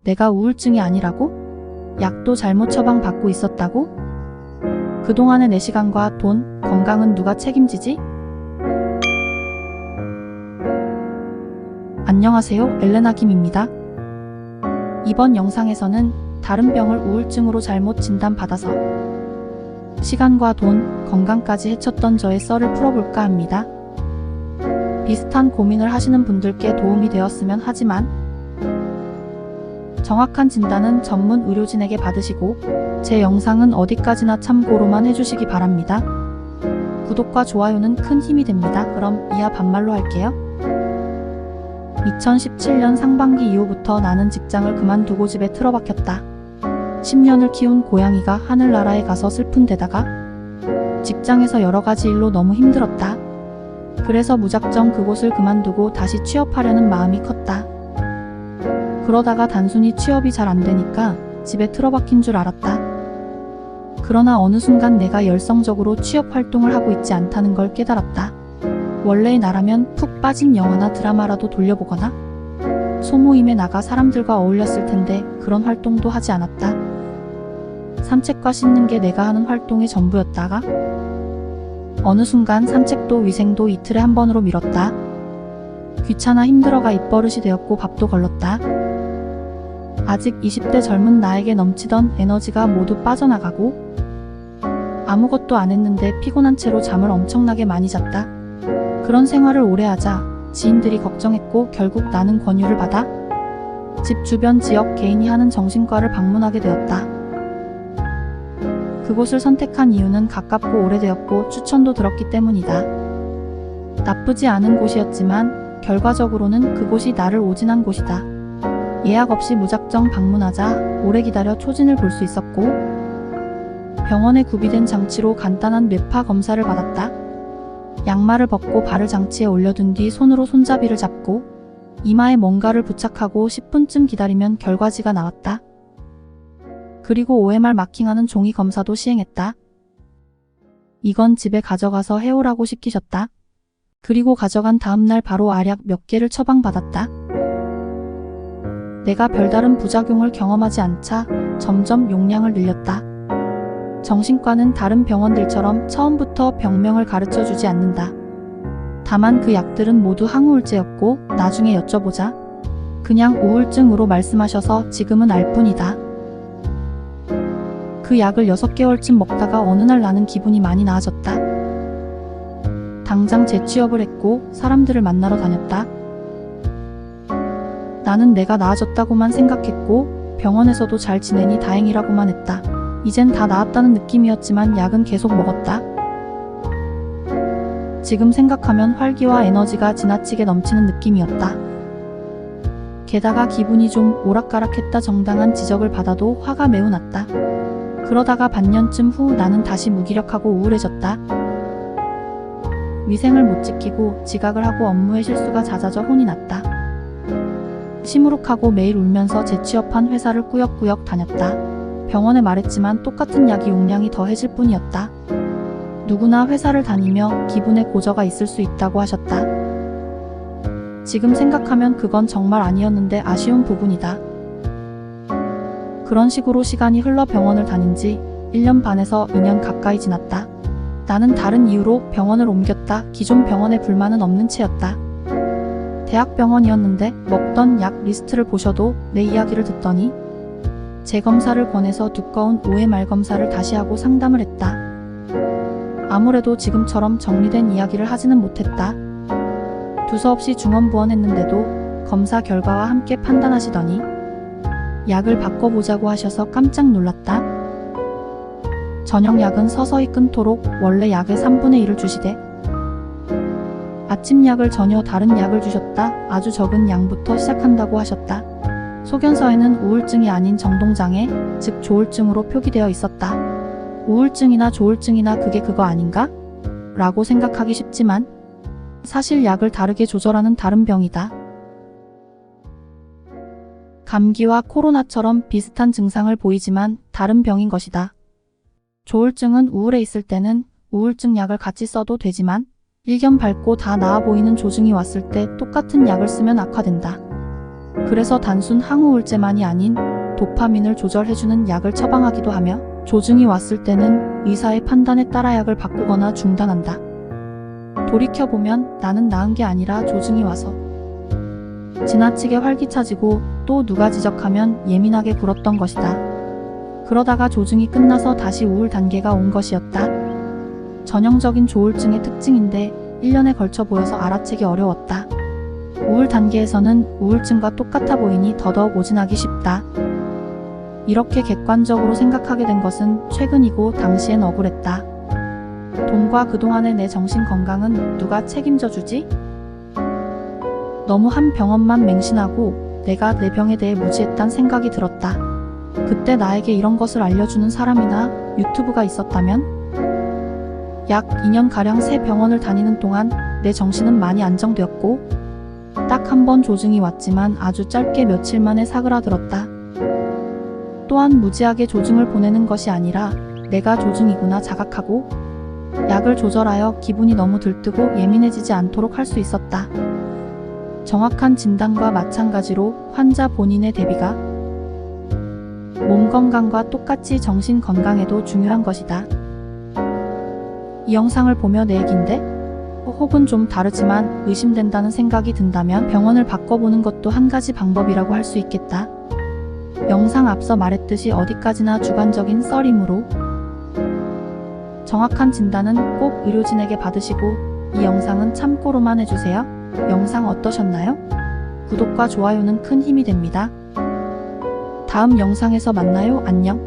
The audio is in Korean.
내가 우울증이 아니라고? 약도 잘못 처방받고 있었다고? 그동안의 내 시간과 돈, 건강은 누가 책임지지? 안녕하세요, 엘레나 김입니다. 이번 영상에서는 다른 병을 우울증으로 잘못 진단받아서 시간과 돈, 건강까지 해쳤던 저의 썰을 풀어볼까 합니다. 비슷한 고민을 하시는 분들께 도움이 되었으면 하지만 정확한 진단은 전문 의료진에게 받으시고 제 영상은 어디까지나 참고로만 해주시기 바랍니다. 구독과 좋아요는 큰 힘이 됩니다. 그럼 이하 반말로 할게요. 2017년 상반기 이후부터 나는 직장을 그만두고 집에 틀어박혔다. 10년을 키운 고양이가 하늘나라에 가서 슬픈 데다가 직장에서 여러가지 일로 너무 힘들었다. 그래서 무작정 그곳을 그만두고 다시 취업하려는 마음이 컸다. 그러다가 단순히 취업이 잘 안되니까 집에 틀어박힌 줄 알았다. 그러나 어느 순간 내가 열성적으로 취업 활동을 하고 있지 않다는 걸 깨달았다. 원래의 나라면 푹 빠진 영화나 드라마라도 돌려보거나 소모임에 나가 사람들과 어울렸을 텐데 그런 활동도 하지 않았다. 산책과 씻는 게 내가 하는 활동의 전부였다가 어느 순간 산책도 위생도 이틀에 한 번으로 미뤘다. 귀찮아 힘들어가 입버릇이 되었고 밥도 걸렀다. 아직 20대 젊은 나에게 넘치던 에너지가 모두 빠져나가고 아무것도 안 했는데 피곤한 채로 잠을 엄청나게 많이 잤다. 그런 생활을 오래 하자 지인들이 걱정했고 결국 나는 권유를 받아 집 주변 지역 개인이 하는 정신과를 방문하게 되었다. 그곳을 선택한 이유는 가깝고 오래되었고 추천도 들었기 때문이다. 나쁘지 않은 곳이었지만 결과적으로는 그곳이 나를 오진한 곳이다. 예약 없이 무작정 방문하자 오래 기다려 초진을 볼 수 있었고 병원에 구비된 장치로 간단한 뇌파 검사를 받았다. 양말을 벗고 발을 장치에 올려둔 뒤 손으로 손잡이를 잡고 이마에 뭔가를 부착하고 10분쯤 기다리면 결과지가 나왔다. 그리고 OMR 마킹하는 종이 검사도 시행했다. 이건 집에 가져가서 해오라고 시키셨다. 그리고 가져간 다음날 바로 알약 몇 개를 처방받았다. 내가 별다른 부작용을 경험하지 않자 점점 용량을 늘렸다. 정신과는 다른 병원들처럼 처음부터 병명을 가르쳐주지 않는다. 다만 그 약들은 모두 항우울제였고 나중에 여쭤보자 그냥 우울증으로 말씀하셔서 지금은 알 뿐이다. 그 약을 6개월쯤 먹다가 어느 날 나는 기분이 많이 나아졌다. 당장 재취업을 했고 사람들을 만나러 다녔다. 나는 내가 나아졌다고만 생각했고 병원에서도 잘 지내니 다행이라고만 했다. 이젠 다 나았다는 느낌이었지만 약은 계속 먹었다. 지금 생각하면 활기와 에너지가 지나치게 넘치는 느낌이었다. 게다가 기분이 좀 오락가락했다. 정당한 지적을 받아도 화가 매우 났다. 그러다가 반년쯤 후 나는 다시 무기력하고 우울해졌다. 위생을 못 지키고 지각을 하고 업무에 실수가 잦아져 혼이 났다. 시무룩하고 매일 울면서 재취업한 회사를 꾸역꾸역 다녔다. 병원에 말했지만 똑같은 약이 용량이 더해질 뿐이었다. 누구나 회사를 다니며 기분에 고저가 있을 수 있다고 하셨다. 지금 생각하면 그건 정말 아니었는데 아쉬운 부분이다. 그런 식으로 시간이 흘러 병원을 다닌 지 1년 반에서 2년 가까이 지났다. 나는 다른 이유로 병원을 옮겼다. 기존 병원에 불만은 없는 채였다. 대학병원이었는데 먹던 약 리스트를 보셔도 내 이야기를 듣더니 재검사를 권해서 두꺼운 OMR 검사를 다시 하고 상담을 했다. 아무래도 지금처럼 정리된 이야기를 하지는 못했다. 두서없이 중언부언했는데도 검사 결과와 함께 판단하시더니 약을 바꿔보자고 하셔서 깜짝 놀랐다. 저녁 약은 서서히 끊도록 원래 약의 3분의 1을 주시되 아침 약을 전혀 다른 약을 주셨다. 아주 적은 양부터 시작한다고 하셨다. 소견서에는 우울증이 아닌 정동장애, 즉 조울증으로 표기되어 있었다. 우울증이나 조울증이나 그게 그거 아닌가? 라고 생각하기 쉽지만 사실 약을 다르게 조절하는 다른 병이다. 감기와 코로나처럼 비슷한 증상을 보이지만 다른 병인 것이다. 조울증은 우울해 있을 때는 우울증 약을 같이 써도 되지만 일견 밝고 다 나아 보이는 조증이 왔을 때 똑같은 약을 쓰면 악화된다. 그래서 단순 항우울제만이 아닌 도파민을 조절해주는 약을 처방하기도 하며 조증이 왔을 때는 의사의 판단에 따라 약을 바꾸거나 중단한다. 돌이켜보면 나는 나은 게 아니라 조증이 와서 지나치게 활기차지고 또 누가 지적하면 예민하게 굴었던 것이다. 그러다가 조증이 끝나서 다시 우울 단계가 온 것이었다. 전형적인 조울증의 특징인데 1년에 걸쳐 보여서 알아채기 어려웠다. 우울 단계에서는 우울증과 똑같아 보이니 더더욱 오진하기 쉽다. 이렇게 객관적으로 생각하게 된 것은 최근이고 당시엔 억울했다. 돈과 그동안의 내 정신 건강은 누가 책임져 주지? 너무 한 병원만 맹신하고 내가 내 병에 대해 무지했단 생각이 들었다. 그때 나에게 이런 것을 알려주는 사람이나 유튜브가 있었다면? 약 2년가량 새 병원을 다니는 동안 내 정신은 많이 안정되었고 딱 한 번 조증이 왔지만 아주 짧게 며칠 만에 사그라들었다. 또한 무지하게 조증을 보내는 것이 아니라 내가 조증이구나 자각하고 약을 조절하여 기분이 너무 들뜨고 예민해지지 않도록 할 수 있었다. 정확한 진단과 마찬가지로 환자 본인의 대비가 몸 건강과 똑같이 정신 건강에도 중요한 것이다. 이 영상을 보며 내 얘긴데? 혹은 좀 다르지만 의심된다는 생각이 든다면 병원을 바꿔보는 것도 한 가지 방법이라고 할 수 있겠다. 영상 앞서 말했듯이 어디까지나 주관적인 썰이므로 정확한 진단은 꼭 의료진에게 받으시고 이 영상은 참고로만 해주세요. 영상 어떠셨나요? 구독과 좋아요는 큰 힘이 됩니다. 다음 영상에서 만나요. 안녕.